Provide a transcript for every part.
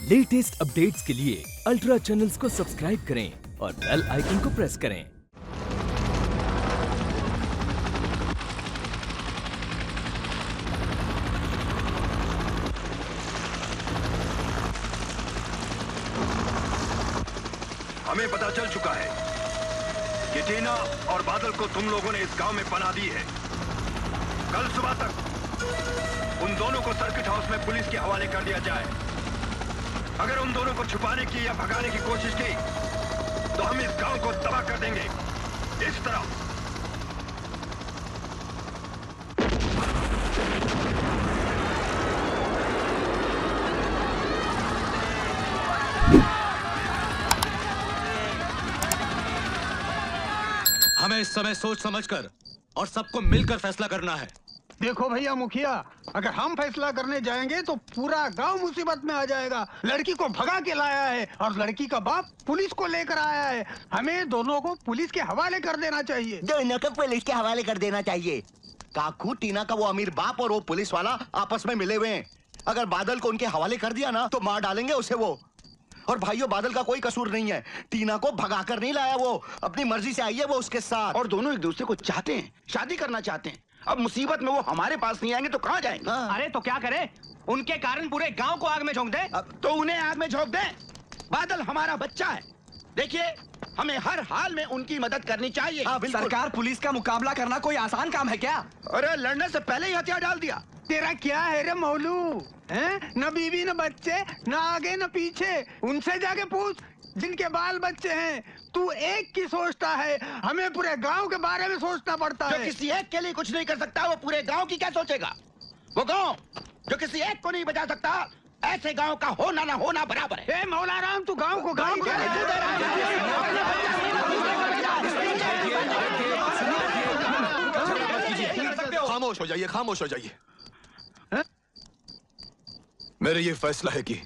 Latest updates के लिए ultra channels को सब्सक्राइब करें और बेल आइकन को प्रेस करें। हमें पता चल चुका है कि टीना और बादल को तुम लोगों ने इस गांव में पनाह दी है। कल सुबह तक उन दोनों को सर्किट हाउस में पुलिस के हवाले कर दिया जाए। अगर उन दोनों को छुपाने की या भगाने की कोशिश की तो हम इस गांव को तबाह कर देंगे। इस तरह हमें इस समय सोच समझकर और सबको मिलकर फैसला करना है। देखो भैया मुखिया, अगर हम फैसला करने जाएंगे तो पूरा गांव मुसीबत में आ जाएगा। लड़की को भगा के लाया है और लड़की का बाप पुलिस को लेकर आया है। हमें दोनों को पुलिस के हवाले कर देना चाहिए। दोनों को पुलिस के हवाले कर देना चाहिए। काकू, टीना का वो अमीर बाप और वो पुलिस वाला आपस में मिले हुए हैं। अगर बादल को उनके हवाले कर दिया ना तो मार डालेंगे उसे वो। और भाइयों, बादल का कोई कसूर नहीं है। टीना को भगा कर नहीं लाया, वो अपनी मर्जी से आई है वो उसके साथ। और दोनों एक दूसरे को चाहते हैं, शादी करना चाहते हैं। अब मुसीबत में वो हमारे पास नहीं आएंगे तो कहाँ जाएंगे? अरे तो क्या करें? उनके कारण पूरे गांव को आग में झोंक दे। तो उन्हें आग में झोंक दें। बादल हमारा बच्चा है। देखिए, हमें हर हाल में उनकी मदद करनी चाहिए। सरकार, पुलिस का मुकाबला करना कोई आसान काम है क्या? अरे लड़ने से पहले ही हथियार डाल दिया। तेरा क्या है रे मौलू? न बीवी न बच्चे, न आगे न पीछे। उनसे जाके पूछ जिनके बाल बच्चे हैं। तू एक की सोचता है, हमें पूरे गांव के बारे में सोचना पड़ता है। जो किसी एक के लिए कुछ नहीं कर सकता वो पूरे गांव की क्या सोचेगा? वो गांव जो किसी एक को नहीं बचा सकता, ऐसे गांव का होना ना होना बराबर है। मौला राम, तू गांव को गाली दे रहा है। खामोश हो जाइए, खामोश हो जाइए। मेरा ये फैसला है कि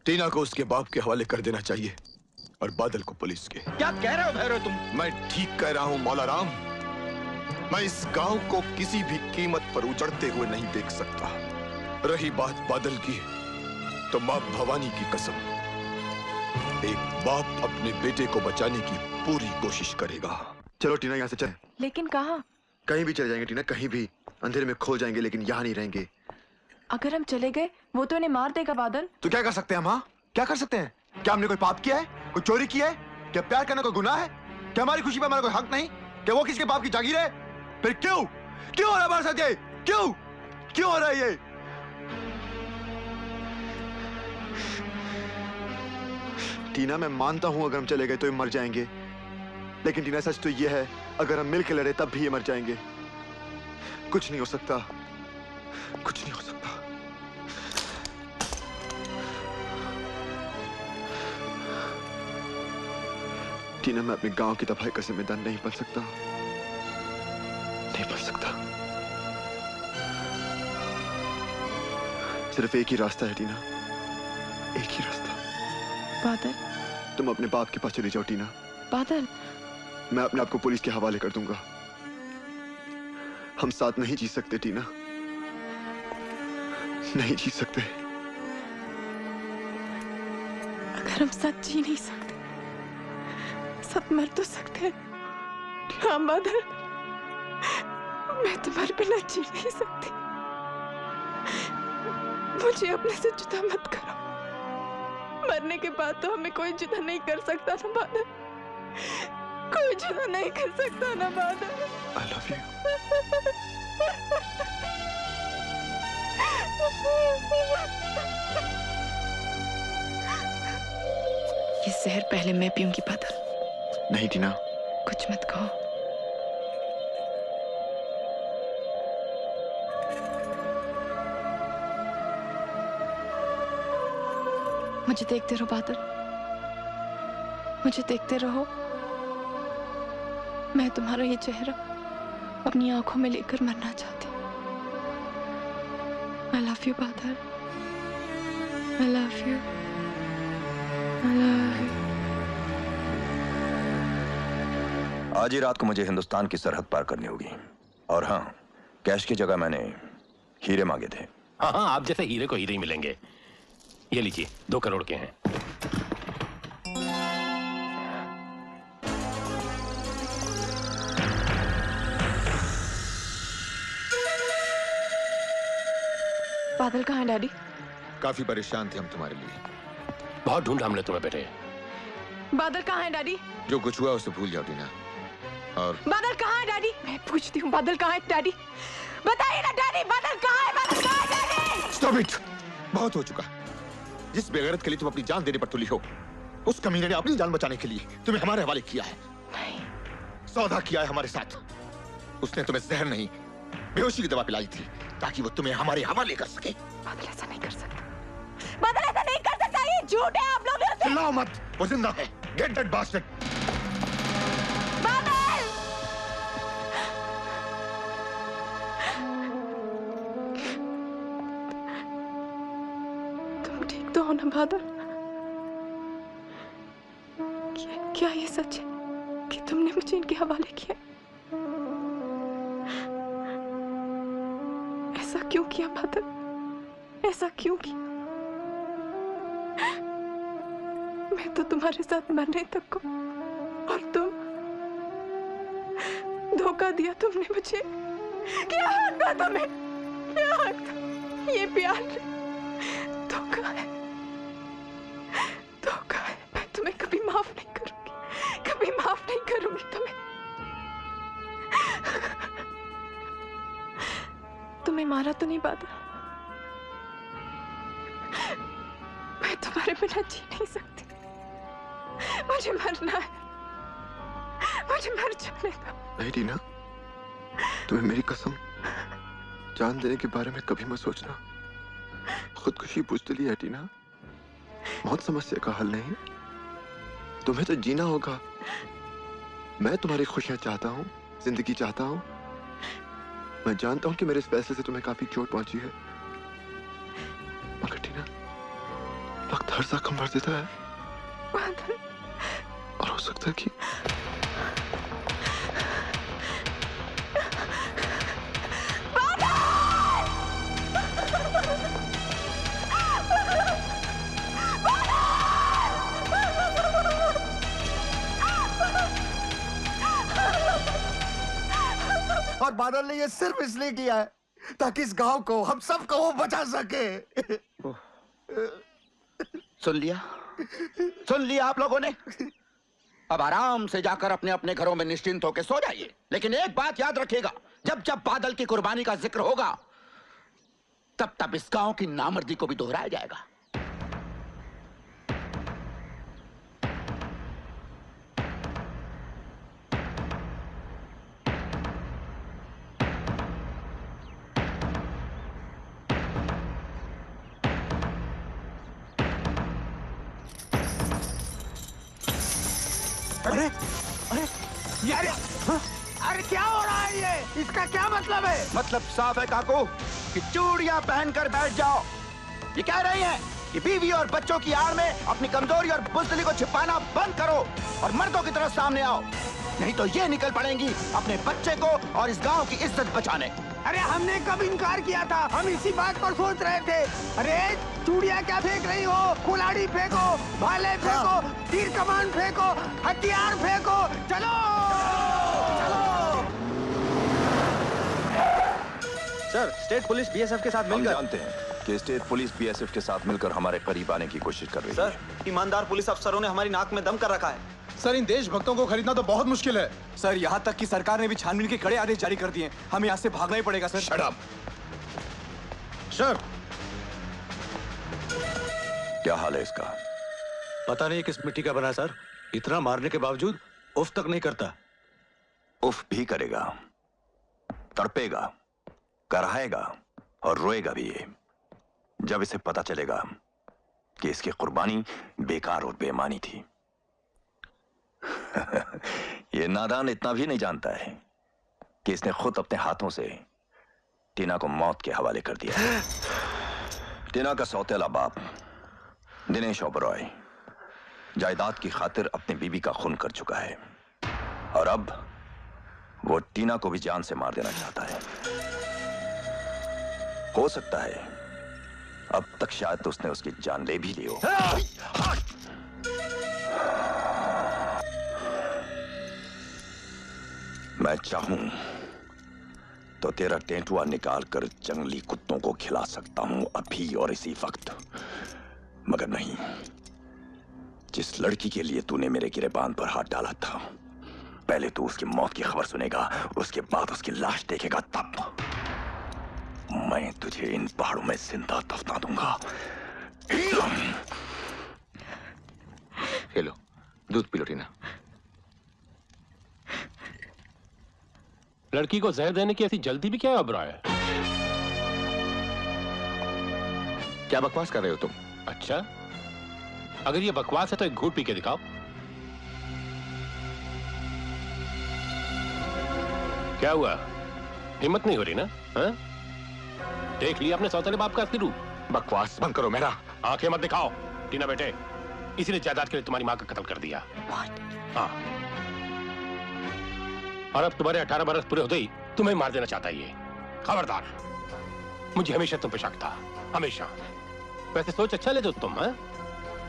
टीना को उसके बाप के हवाले कर देना चाहिए और बादल को पुलिस के। क्या कह रहे हो भैरव तुम? मैं ठीक कह रहा हूं मौला राम। मैं इस गांव को किसी भी कीमत पर उजड़ते हुए नहीं देख सकता। रही बात बादल की, तो मां भवानी की कसम, एक बाप अपने बेटे को बचाने की पूरी कोशिश करेगा। चलो टीना, यहाँ से चलें। लेकिन कहाँ? कहीं भी चले जाएंगे टीना, कहीं भी। अंधेरे में खो जाएंगे लेकिन यहाँ नहीं रहेंगे। अगर हम चले गए वो तो इन्हें मार देगा बादल। तो क्या कर सकते हैं हम? हाँ, क्या कर सकते हैं? क्या हमने कोई पाप किया है? कोई चोरी की है? क्या प्यार करना कोई गुनाह है? क्या हमारी खुशी पे हमारा कोई हक नहीं? क्या वो किसके बाप की जागीर है? फिर क्यों क्यों हो रहा है हमारे साथ ये? क्यों क्यों हो रहा है ये? टीना, मैं मानता हूं अगर हम चले गए तो ये मर जाएंगे, लेकिन टीना सच तो ये है, अगर हम मिलकर लड़े तब भी ये मर जाएंगे। कुछ नहीं हो सकता, कुछ नहीं हो सकता। टीना, मैं अपने गांव की तबाही का जिम्मेदार नहीं बन सकता, नहीं बन सकता। सिर्फ एक ही रास्ता है टीना, एक ही रास्ता। बादल, तुम अपने बाप के पास चली जाओ टीना। बादल, मैं अपने आप को पुलिस के हवाले कर दूंगा। हम साथ नहीं जी सकते टीना, नहीं जी सकते। अगर हम साथ जी नहीं सकते, सब मर तो सकते हैं। हाँ बादल, मैं तुम्हारे बिना जी नहीं सकती। मुझे अपने से जुदा मत करो। मरने के बाद तो हमें कोई जुदा नहीं कर सकता ना बादल, कोई जुदा नहीं कर सकता ना बादल। I love you. ये जहर पहले मैं पीऊंगी बादल। नहीं टीना, कुछ मत कहो। मुझे देखते रहो बादल, मुझे देखते रहो। मैं तुम्हारा ये चेहरा अपनी आंखों में लेकर मरना चाहती हूँ। I love you बादल, I love you, I love you। आज ही रात को मुझे हिंदुस्तान की सरहद पार करनी होगी। और हाँ, कैश की जगह मैंने हीरे मांगे थे। हाँ हाँ, आप जैसे हीरे को हीरे ही मिलेंगे। ये लीजिए 2 करोड़ के हैं। बादल कहाँ है डैडी? काफी परेशान थे हम तुम्हारे लिए। बहुत ढूंढा हमने तुम्हें बेटे। बादल कहाँ है डैडी? जो कुछ हुआ उसे भूल जाओ टीना। और बादल कहाँ है डैडी? मैं पूछती हूँ बादल कहाँ है डैडी? बताइए ना डैडी, बादल कहाँ है? बादल कहाँ है डैडी? Stop it! बहुत हो चुका। जिस बेगैरत के लिए तुम अपनी जान देने पर तुली हो, उस कमीने ने अपनी जान बचाने के लिए तुम्हें हमारे हवाले किया है। नहीं। सौदा किया है हमारे साथ। उसने तुम्हें जहर नहीं, बेहोशी की दवा पिलाई थी ताकि वो तुम्हें हमारे हवाले कर सके। बादल ऐसा नहीं कर सकता। बादल ऐसा नहीं कर सकता, ये झूठ है। आप लोग चिल्लाओ मत, वो जिंदा है। Get that bastard. बादल! तुम ठीक तो हो ना बादल? क्या ये सच है कि तुमने मुझे इनके हवाले किया? ऐसा क्यों किया बादल? ऐसा क्यों किया? मैं तो तुम्हारे साथ मरने तक को, और तुम धोखा दिया तुमने मुझे। क्या हक था तुम्हें? क्या हक था? ये प्यार धोखा है, धोखा है। मैं तुम्हें कभी माफ नहीं करूंगी, कभी माफ नहीं करूंगी तुम्हें। तुम्हें मारा तो नहीं बादल? मैं तुम्हारे बिना जी नहीं सकती। मुझे मरना है, मुझे मर जाने दो। नहीं टीना, तुम्हें मेरी कसम, जान देने के बारे में कभी मत सोचना। खुदकुशी बुज़दिली है टीना, मौत समस्या का हल नहीं। तुम्हें तो जीना होगा। मैं तुम्हारी खुशियां चाहता हूँ, जिंदगी चाहता हूँ। मैं जानता हूँ कि मेरे इस फैसले से तुम्हें काफी चोट पहुंची है, मगर टीना, वक्त हर जख्म भर देता है। और हो सकता है कि और बादल ने ये सिर्फ इसलिए किया है ताकि इस गांव को, हम सबको वो बचा सके। सुन लिया आप लोगों ने। अब आराम से जाकर अपने अपने घरों में निश्चिंत होकर सो जाइए। लेकिन एक बात याद रखिएगा, जब जब बादल की कुर्बानी का जिक्र होगा, तब तब इस गांव की नामर्दी को भी दोहराया जाएगा। अरे अरे ये अरे क्या हो रहा है? ये इसका क्या मतलब है? मतलब साफ है काकू कि चूड़ियां पहनकर बैठ जाओ। ये कह रही हैं कि बीवी और बच्चों की आड़ में अपनी कमजोरी और बुज़दिली को छिपाना बंद करो और मर्दों की तरफ सामने आओ, नहीं तो ये निकल पड़ेंगी अपने बच्चे को और इस गांव की इज्जत बचाने। अरे हमने कब इनकार किया था? हम इसी बात पर सोच रहे थे। अरे चूड़ियां क्या फेंक रही हो? कुल्हाड़ी फेंको, भाले फेंको, तीर कमान फेंको, हथियार फेंको, चलो चलो। सर, स्टेट पुलिस बीएसएफ के साथ हम मिलकर जानते हैं कि स्टेट पुलिस बीएसएफ के साथ मिलकर हमारे करीब आने की कोशिश कर रही है। सर, ईमानदार पुलिस अफसरों ने हमारी नाक में दम कर रखा है। सर, इन देशभक्तों को खरीदना तो बहुत मुश्किल है। सर, यहाँ तक कि सरकार ने भी छानबीन के कड़े आदेश जारी कर दिए। हमें यहाँ से भागना ही पड़ेगा सर। Shut up. सर, क्या हाल है इसका? पता नहीं किस मिट्टी का बना सर, इतना मारने के बावजूद उफ तक नहीं करता। उफ भी करेगा, तड़पेगा, कराहेगा और रोएगा भी ये, जब इसे पता चलेगा कि इसकी कुर्बानी बेकार और बेईमानी थी। ये नादान इतना भी नहीं जानता है कि इसने खुद अपने हाथों से टीना को मौत के हवाले कर दिया। टीना का सौतेला बाप दिनेश ओबरॉय जायदाद की खातिर अपनी बीबी का खून कर चुका है और अब वो टीना को भी जान से मार देना चाहता है। हो सकता है अब तक शायद उसने उसकी जान ले भी ली हो। मैं चाहूं तो तेरा टेंटुआ निकाल कर जंगली कुत्तों को खिला सकता हूं अभी और इसी वक्त, मगर नहीं। जिस लड़की के लिए तूने मेरे गिरेबान पर हाथ डाला था, पहले तू उसकी मौत की खबर सुनेगा, उसके बाद उसकी लाश देखेगा, तब मैं तुझे इन पहाड़ों में जिंदा दफना दूंगा। ये लो, दूध पी लो टीना। लड़की को जहर देने की ऐसी जल्दी भी क्या है अब्राय? क्या बकवास कर रहे हो तुम? अच्छा, अगर ये बकवास है तो एक घूंट पी के दिखाओ। क्या हुआ? हिम्मत नहीं हो रही ना? हाँ? देख लिया अपने सौतेले बाप का असली रूप। बकवास बंद करो मेरा। आंखें मत दिखाओ टीना बेटे, इसी ने जायदाद के लिए तुम्हारी मां का कत्ल कर दिया। हाँ, और अब तुम्हारे 18 बरस पूरे होते ही तुम्हें मार देना चाहता है ये। खबरदार, मुझे हमेशा तुम पे शक था, हमेशा। वैसे सोच अच्छा ले तुम, हाँ?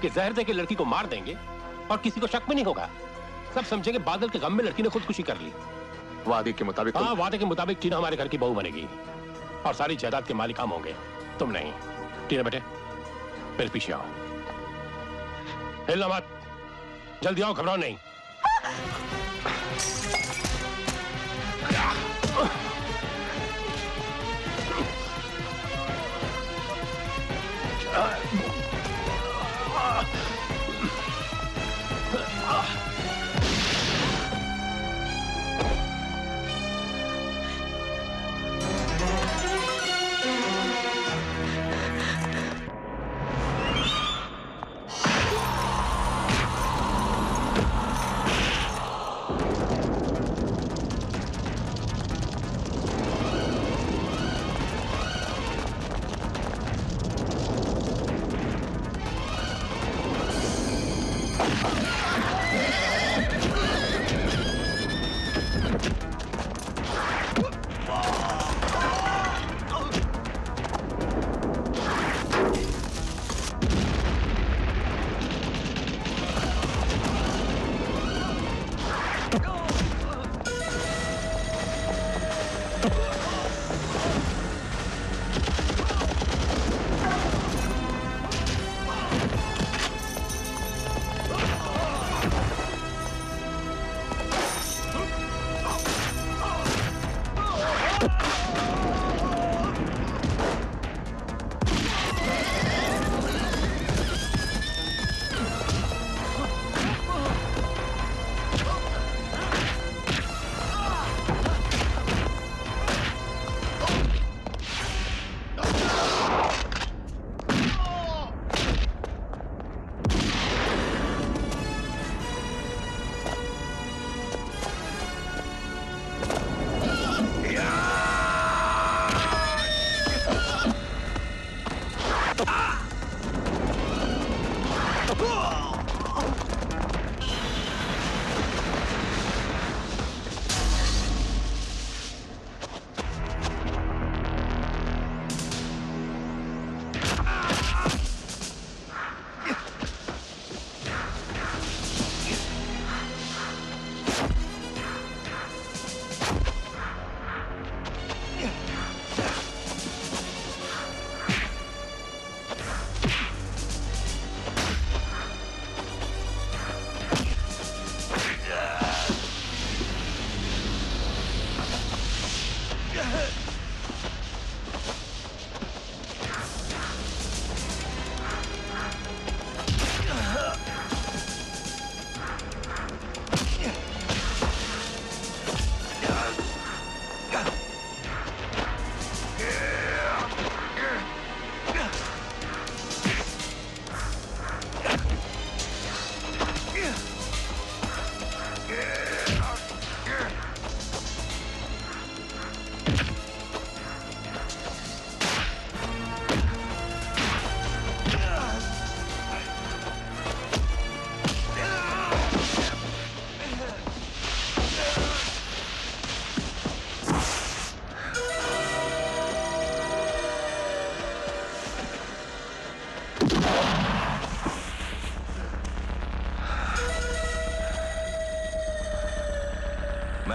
कि जहर दे के लड़की को मार देंगे और किसी को शक भी नहीं होगा। सब समझेंगे बादल के गम में लड़की ने खुदकुशी कर ली। वादे के मुताबिक? हाँ, वादे के मुताबिक टीना हमारे घर की बहू बनेगी और सारी जायदाद के मालिक हम होंगे, तुम नहीं। टीना बेटे, मेरे पीछे आओ। हिलना मत, जल्दी आओ, घबराओ नहीं।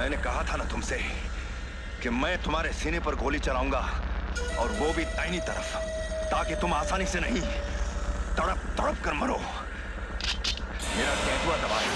मैंने कहा था ना तुमसे कि मैं तुम्हारे सीने पर गोली चलाऊंगा, और वो भी दाहिनी तरफ, ताकि तुम आसानी से नहीं तड़प तड़प कर मरो। मेरा केंचुआ दबाए।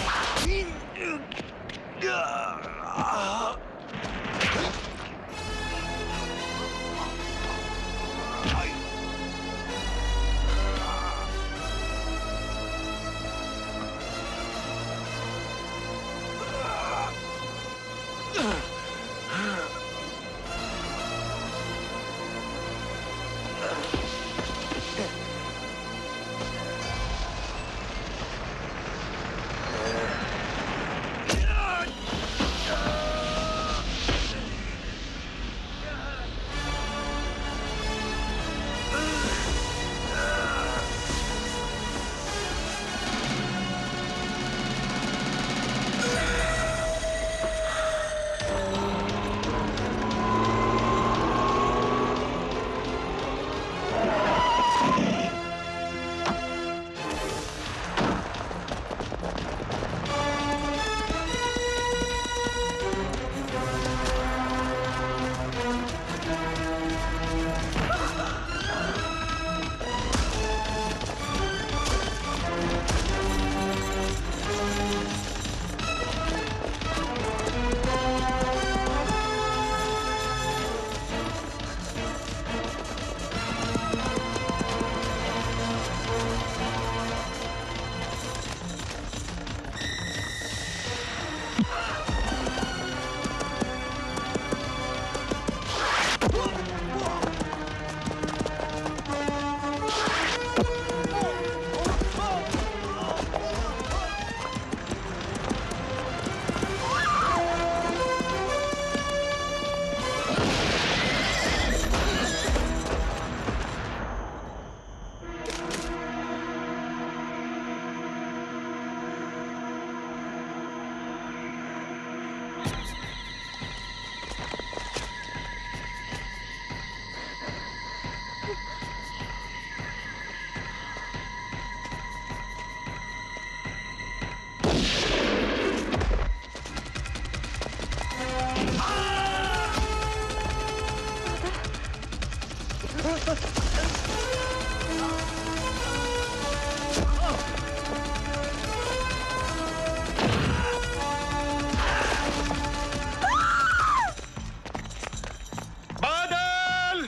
बादल!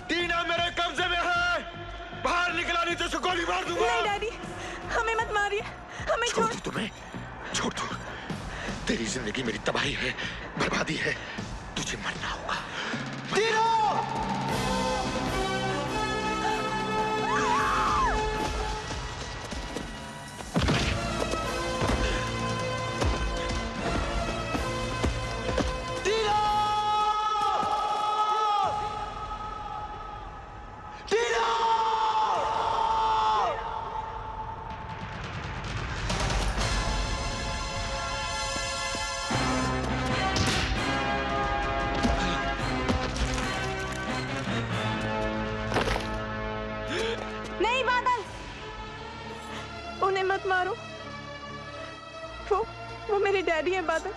टीना मेरे कब्जे में है। बाहर निकला नहीं तो उसे गोली मार दूंगा। नहीं डैडी, हमें मत मारिए, हमें छोड़ दो तुम्हें, छोड़ दो। तेरी जिंदगी मेरी तबाही है, बर्बादी है। तुझे मरना होगा। नहीं बादल, उन्हें मत मारो। वो मेरे डैडी हैं बादल,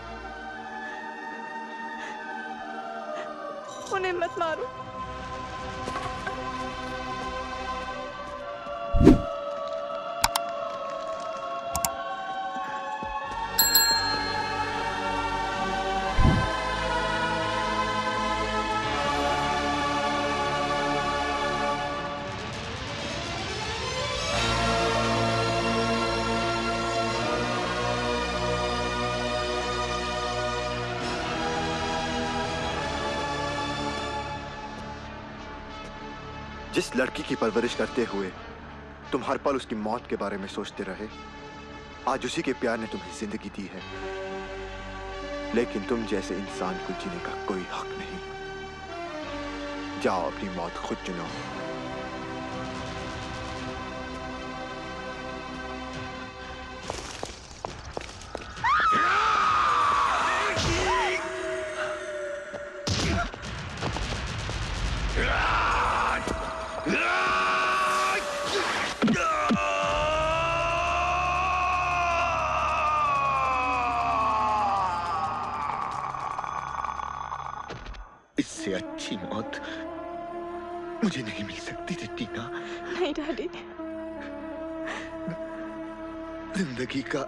उन्हें मत मारो। जिस लड़की की परवरिश करते हुए तुम हर पल उसकी मौत के बारे में सोचते रहे, आज उसी के प्यार ने तुम्हें जिंदगी दी है। लेकिन तुम जैसे इंसान को जीने का कोई हक नहीं। जाओ अपनी मौत खुद चुनो। मुझे नहीं मिल सकती थी टीना। नहीं डैडी, जिंदगी का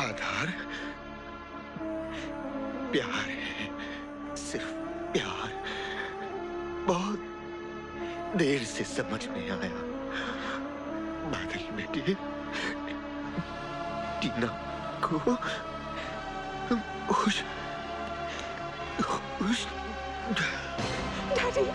आधार प्यार है, सिर्फ प्यार। बहुत देर से समझ में आया। बादल बेटे, टीना को खुश डैडी।